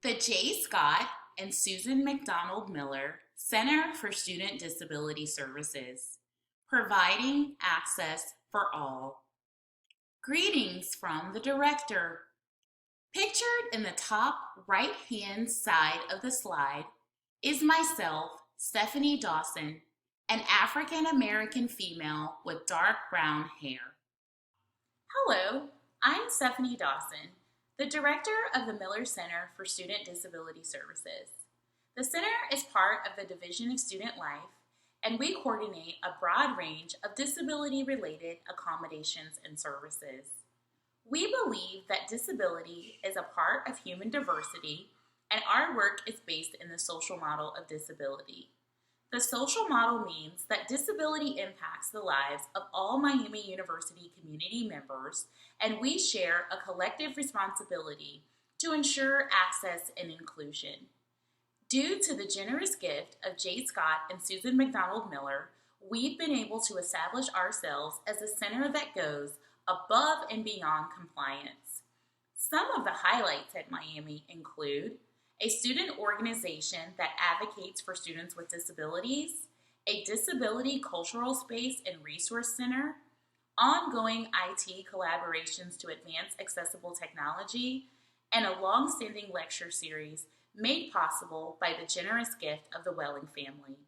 The J. Scott and Susan McDonald Miller Center for Student Disability Services, providing access for all. Greetings from the director. Pictured in the top right-hand side of the slide is myself, Stephanie Dawson, an African-American female with dark brown hair. Hello, I'm Stephanie Dawson, the director of the Miller Center for Student Disability Services. The center is part of the Division of Student Life, and we coordinate a broad range of disability-related accommodations and services. We believe that disability is a part of human diversity, and our work is based in the social model of disability. The social model means that disability impacts the lives of all Miami University community members, and we share a collective responsibility to ensure access and inclusion. Due to the generous gift of J. Scott and Susan McDonald Miller, we've been able to establish ourselves as a center that goes above and beyond compliance. Some of the highlights at Miami include a student organization that advocates for students with disabilities, a disability cultural space and resource center, ongoing IT collaborations to advance accessible technology, and a long-standing lecture series made possible by the generous gift of the Welling family.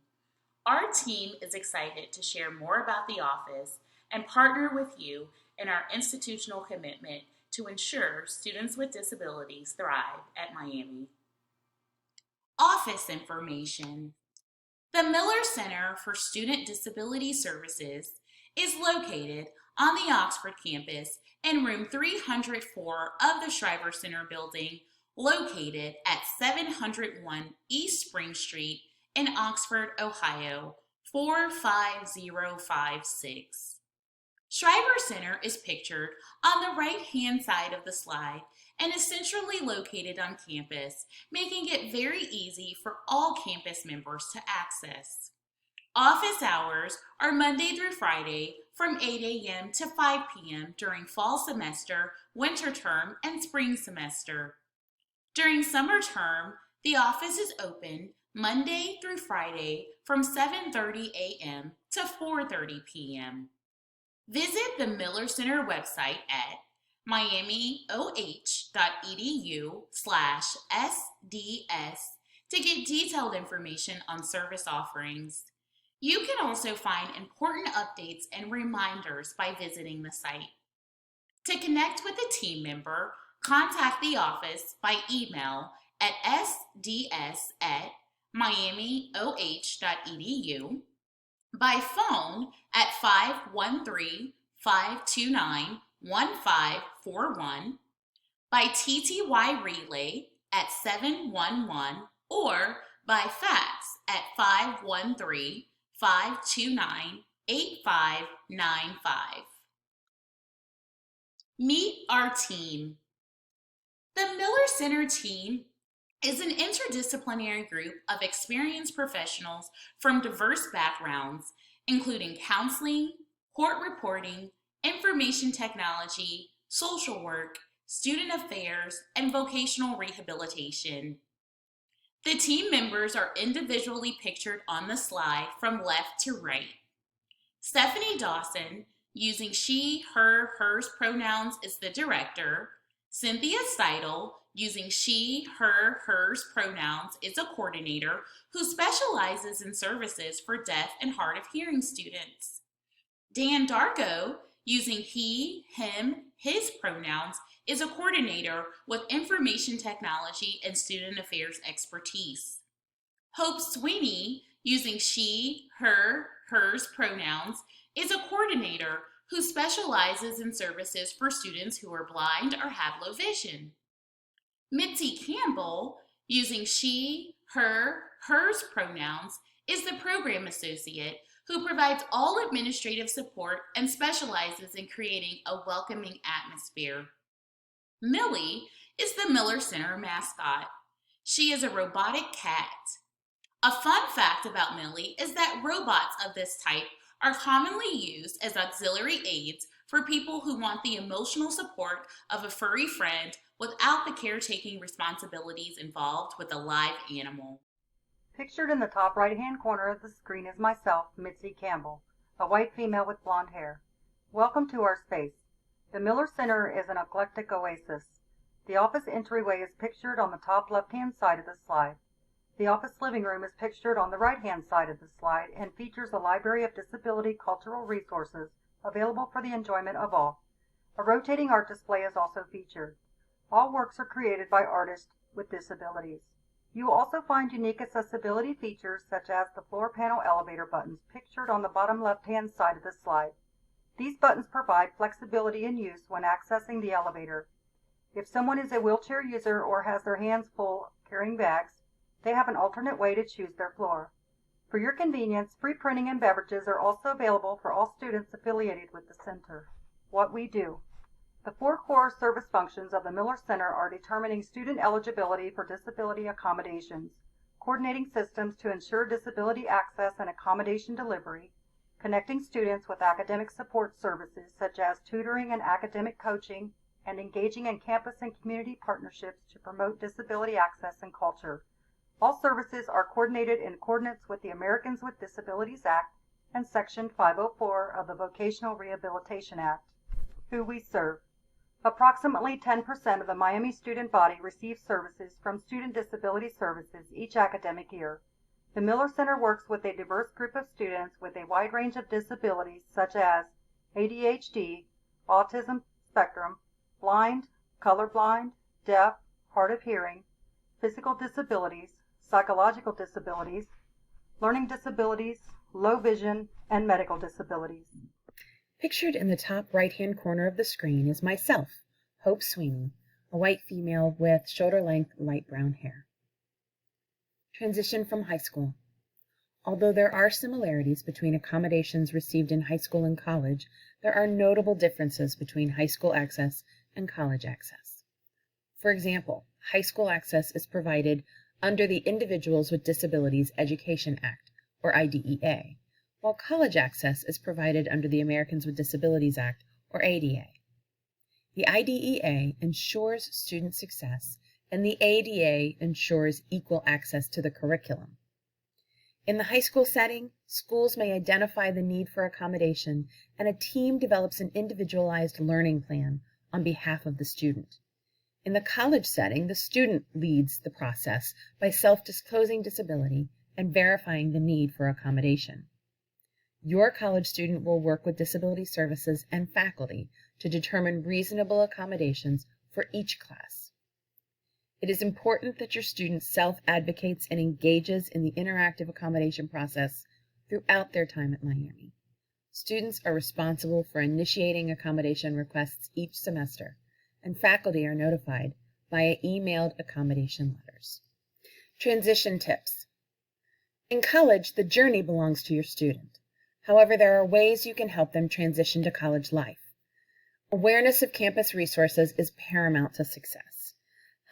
Our team is excited to share more about the office and partner with you in our institutional commitment to ensure students with disabilities thrive at Miami. Office information. The Miller Center for Student Disability Services is located on the Oxford campus in room 304 of the Shriver Center building, located at 701 East Spring Street in Oxford, Ohio, 45056. Shriver Center is pictured on the right-hand side of the slide and is centrally located on campus, making it very easy for all campus members to access. Office hours are Monday through Friday from 8 a.m. to 5 p.m. during fall semester, winter term, and spring semester. During summer term, the office is open Monday through Friday from 7:30 a.m. to 4:30 p.m. Visit the Miller Center website at miamioh.edu/SDS to get detailed information on service offerings. You can also find important updates and reminders by visiting the site. To connect with a team member, contact the office by email at sds@miamioh.edu, by phone at 513-529-1541, by TTY relay at 711, or by fax at 513-529-8595. Meet our team. The Miller Center team is an interdisciplinary group of experienced professionals from diverse backgrounds, including counseling, court reporting, information technology, social work, student affairs, and vocational rehabilitation. The team members are individually pictured on the slide from left to right. Stephanie Dawson, using she, her, hers pronouns, is the director. Cynthia Steidel, using she, her, hers pronouns, is a coordinator who specializes in services for deaf and hard of hearing students. Dan Darko, using he, him, his pronouns, is a coordinator with information technology and student affairs expertise. Hope Sweeney, using she, her, hers pronouns, is a coordinator who specializes in services for students who are blind or have low vision. Mitzi Campbell, using she, her, hers pronouns, is the program associate who provides all administrative support and specializes in creating a welcoming atmosphere. Millie is the Miller Center mascot. She is a robotic cat. A fun fact about Millie is that robots of this type are commonly used as auxiliary aids for people who want the emotional support of a furry friend without the caretaking responsibilities involved with a live animal. Pictured in the top right-hand corner of the screen is myself, Mitzi Campbell, a white female with blonde hair. Welcome to our space. The Miller Center is an eclectic oasis. The office entryway is pictured on the top left-hand side of the slide. The office living room is pictured on the right-hand side of the slide and features a library of disability cultural resources available for the enjoyment of all. A rotating art display is also featured. All works are created by artists with disabilities. You will also find unique accessibility features such as the floor panel elevator buttons pictured on the bottom left-hand side of the slide. These buttons provide flexibility in use when accessing the elevator. If someone is a wheelchair user or has their hands full carrying bags, they have an alternate way to choose their floor. For your convenience, free printing and beverages are also available for all students affiliated with the center. What we do. The 4 core service functions of the Miller Center are determining student eligibility for disability accommodations, coordinating systems to ensure disability access and accommodation delivery, connecting students with academic support services such as tutoring and academic coaching, and engaging in campus and community partnerships to promote disability access and culture. All services are coordinated in accordance with the Americans with Disabilities Act and Section 504 of the Vocational Rehabilitation Act. Who we serve. Approximately 10% of the Miami student body receives services from Student Disability Services each academic year. The Miller Center works with a diverse group of students with a wide range of disabilities such as ADHD, autism spectrum, blind, colorblind, deaf, hard of hearing, physical disabilities, psychological disabilities, learning disabilities, low vision, and medical disabilities. Pictured in the top right-hand corner of the screen is myself, Hope Sweeney, a white female with shoulder-length light brown hair. Transition from high school. Although there are similarities between accommodations received in high school and college, there are notable differences between high school access and college access. For example, high school access is provided under the Individuals with Disabilities Education Act, or IDEA, while college access is provided under the Americans with Disabilities Act, or ADA. The IDEA ensures student success, and the ADA ensures equal access to the curriculum. In the high school setting, schools may identify the need for accommodation, and a team develops an individualized learning plan on behalf of the student. In the college setting, the student leads the process by self-disclosing disability and verifying the need for accommodation. Your college student will work with disability services and faculty to determine reasonable accommodations for each class. It is important that your student self-advocates and engages in the interactive accommodation process throughout their time at Miami. Students are responsible for initiating accommodation requests each semester, and faculty are notified via emailed accommodation letters. Transition tips. In college, the journey belongs to your student. However, there are ways you can help them transition to college life. Awareness of campus resources is paramount to success.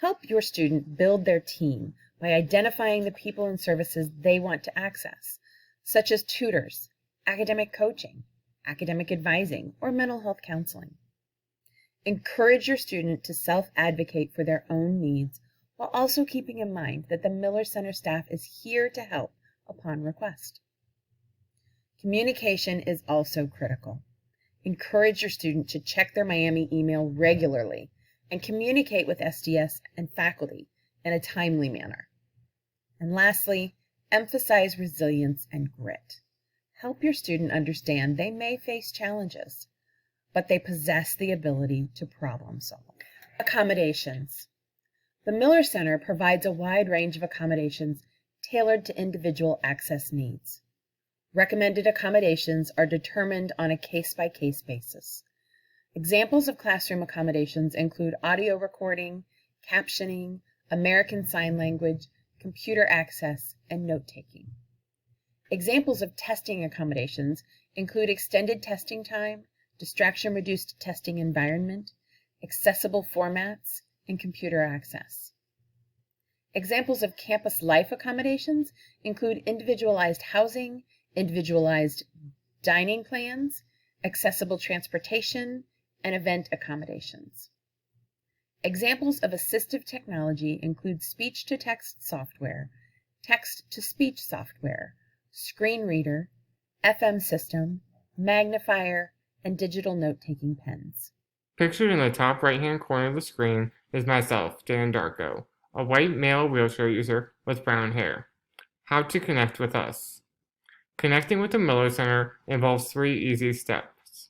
Help your student build their team by identifying the people and services they want to access, such as tutors, academic coaching, academic advising, or mental health counseling. Encourage your student to self-advocate for their own needs while also keeping in mind that the Miller Center staff is here to help upon request. Communication is also critical. Encourage your student to check their Miami email regularly and communicate with SDS and faculty in a timely manner. And lastly, emphasize resilience and grit. Help your student understand they may face challenges, but they possess the ability to problem solve. Accommodations. The Miller Center provides a wide range of accommodations tailored to individual access needs. Recommended accommodations are determined on a case-by-case basis. Examples of classroom accommodations include audio recording, captioning, American Sign Language, computer access, and note-taking. Examples of testing accommodations include extended testing time, distraction-reduced testing environment, accessible formats, and computer access. Examples of campus life accommodations include individualized housing, individualized dining plans, accessible transportation, and event accommodations. Examples of assistive technology include speech-to-text software, text-to-speech software, screen reader, FM system, magnifier, and digital note-taking pens. Pictured in the top right-hand corner of the screen is myself, Dan Darko, a white male wheelchair user with brown hair. How to connect with us. Connecting with the Miller Center involves 3 easy steps.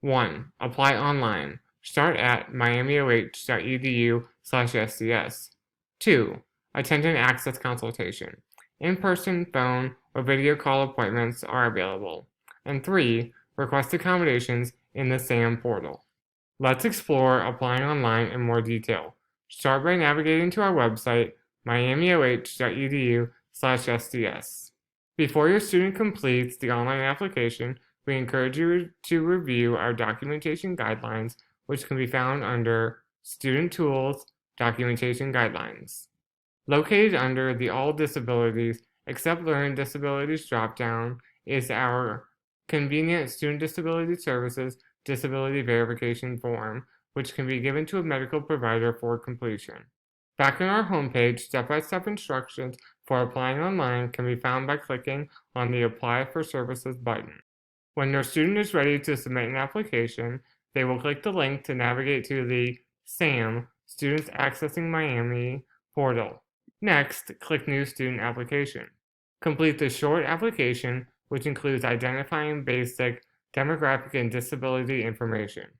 1. Apply online. Start at miamioh.edu/SDS. 2. Attend an access consultation. In-person, phone, or video call appointments are available. And 3. Request accommodations in the SAM portal. Let's explore applying online in more detail. Start by navigating to our website, miamioh.edu/SDS. Before your student completes the online application, we encourage you to review our documentation guidelines, which can be found under Student Tools, Documentation Guidelines. Located under the All Disabilities Except Learning Disabilities dropdown is our Convenient Student Disability Services Disability Verification Form, which can be given to a medical provider for completion. Back on our homepage, step-by-step instructions for applying online can be found by clicking on the Apply for Services button. When your student is ready to submit an application, they will click the link to navigate to the SAM, Students Accessing Miami portal. Next, click New Student Application. Complete the short application, which includes identifying basic demographic and disability information.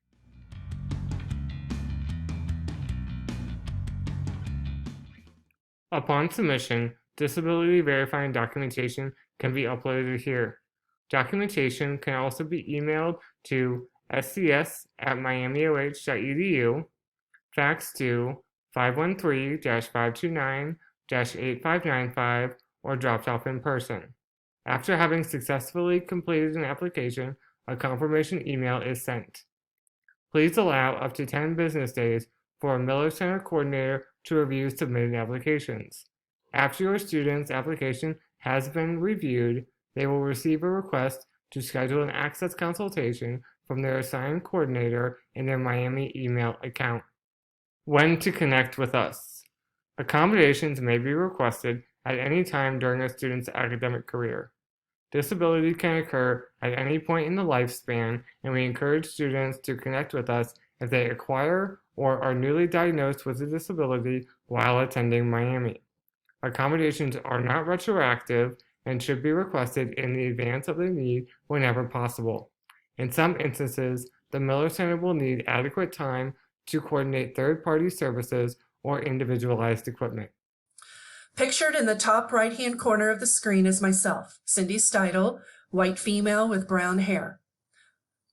Upon submission, disability verifying documentation can be uploaded here. Documentation can also be emailed to scs@miamioh.edu, fax to 513-529-8595, or dropped off in person. After having successfully completed an application, a confirmation email is sent. Please allow up to 10 business days for a Miller Center coordinator to review submitted applications. After your student's application has been reviewed, they will receive a request to schedule an access consultation from their assigned coordinator in their Miami email account. When to connect with us. Accommodations may be requested at any time during a student's academic career. Disability can occur at any point in the lifespan, and we encourage students to connect with us if they acquire or are newly diagnosed with a disability while attending Miami. Accommodations are not retroactive and should be requested in the advance of the need whenever possible. In some instances, the Miller Center will need adequate time to coordinate third-party services or individualized equipment. Pictured in the top right-hand corner of the screen is myself, Cindy Steidel, white female with brown hair.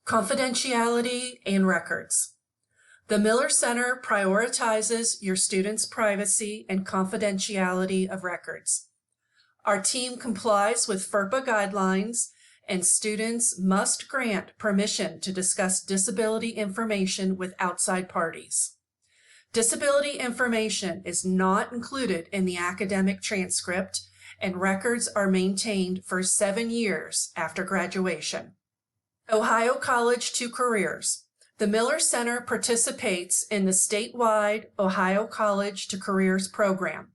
Confidentiality and records. The Miller Center prioritizes your students' privacy and confidentiality of records. Our team complies with FERPA guidelines, and students must grant permission to discuss disability information with outside parties. Disability information is not included in the academic transcript, and records are maintained for 7 years after graduation. Ohio College to Careers. The Miller Center participates in the statewide Ohio College to Careers program.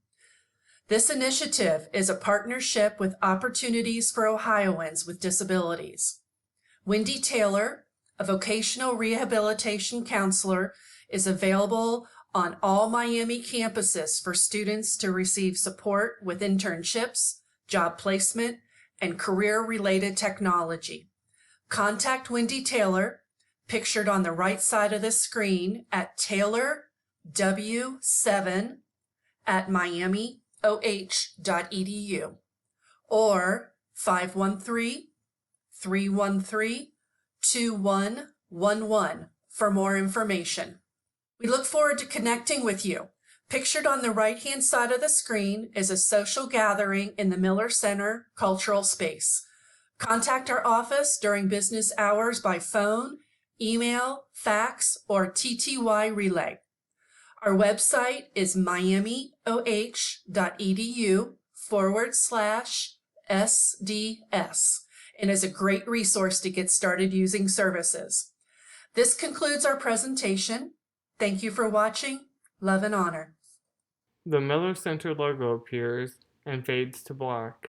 This initiative is a partnership with Opportunities for Ohioans with Disabilities. Wendy Taylor, a vocational rehabilitation counselor, is available on all Miami campuses for students to receive support with internships, job placement, and career-related technology. Contact Wendy Taylor, pictured on the right side of the screen, at taylorw7@miamioh.edu or 513-313-2111 for more information. We look forward to connecting with you. Pictured on the right-hand side of the screen is a social gathering in the Miller Center cultural space. Contact our office during business hours by phone, email, fax, or TTY relay. Our website is miamioh.edu/SDS, and is a great resource to get started using services. This concludes our presentation. Thank you for watching. Love and honor. The Miller Center logo appears and fades to black.